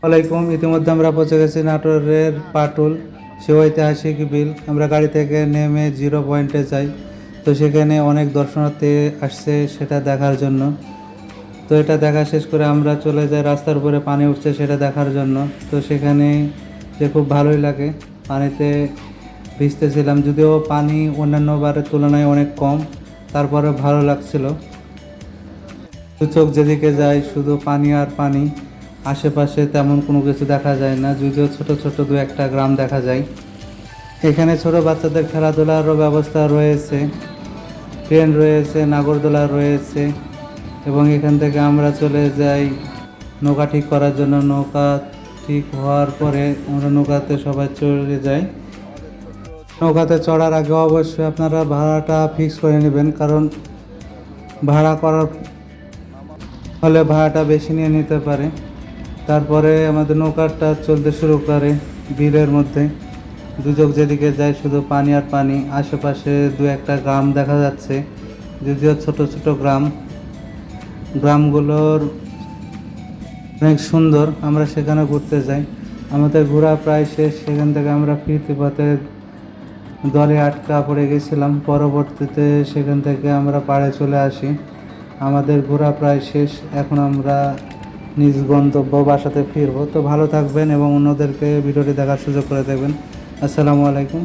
ওয়ালাইকুম। ইতিমধ্যে আমরা পৌঁছে গেছি নাটোরের পাটুল, সে ঐতিহাসিক বিল। আমরা গাড়ি থেকে নেমে জিরো পয়েন্টে যাই। তো সেখানে অনেক দর্শনার্থী আসছে সেটা দেখার জন্য। তো এটা দেখা শেষ করে আমরা চলে যাই রাস্তার উপরে পানি উঠছে সেটা দেখার জন্য। তো সেখানে যে খুব ভালোই লাগে, পানিতে ভিজতেছিলাম, যদিও পানি অন্যান্য বারের তুলনায় অনেক কম, তারপরে ভালো লাগছিল। দু চোখ যেদিকে যায় শুধু পানি আর পানি, আশেপাশে তেমন কোনো কিছু দেখা যায় না, যদিও ছোট ছোট দু একটা গ্রাম দেখা যায়। এখানে ছোট বাচ্চাদের খেলাধুলারও ব্যবস্থা রয়েছে, ট্রেন রয়েছে, নাগরদোলা রয়েছে। এবং এখান থেকে আমরা চলে যাই নৌকা ঠিক করার জন্য। নৌকা ঠিক হওয়ার পরে আমরা নৌকাতে সবাই চলে যাই। নৌকাতে চড়ার আগে অবশ্যই আপনারা ভাড়াটা ফিক্স করে নেবেন, কারণ ভাড়া করার ফলে ভাড়াটা বেশি নিয়ে নিতে পারে। তারপরে আমাদের নৌকাটা চলতে শুরু করে বিলের মধ্যে। দুচোখ যেদিকে যায় শুধু পানি আর পানি, আশেপাশে দু একটা গ্রাম দেখা যাচ্ছে, যদিও ছোট ছোট গ্রাম। গ্রামগুলোর অনেক সুন্দর, আমরা সেখানে ঘুরতে যাই। আমাদের ঘোরা প্রায় শেষ, সেখান থেকে আমরা ফিরতি পথে দলে আটকা পড়ে গেছিলাম। পরবর্তীতে সেখান থেকে আমরা পাড়ে চলে আসি। আমাদের ঘোরা প্রায় শেষ, এখন আমরা নিজ গন্তব্য বাসাতে ফিরবো। তো ভালো থাকবেন এবং অন্যদেরকে ভিডিওটি দেখার সুযোগ করে দেবেন। আসসালামু আলাইকুম।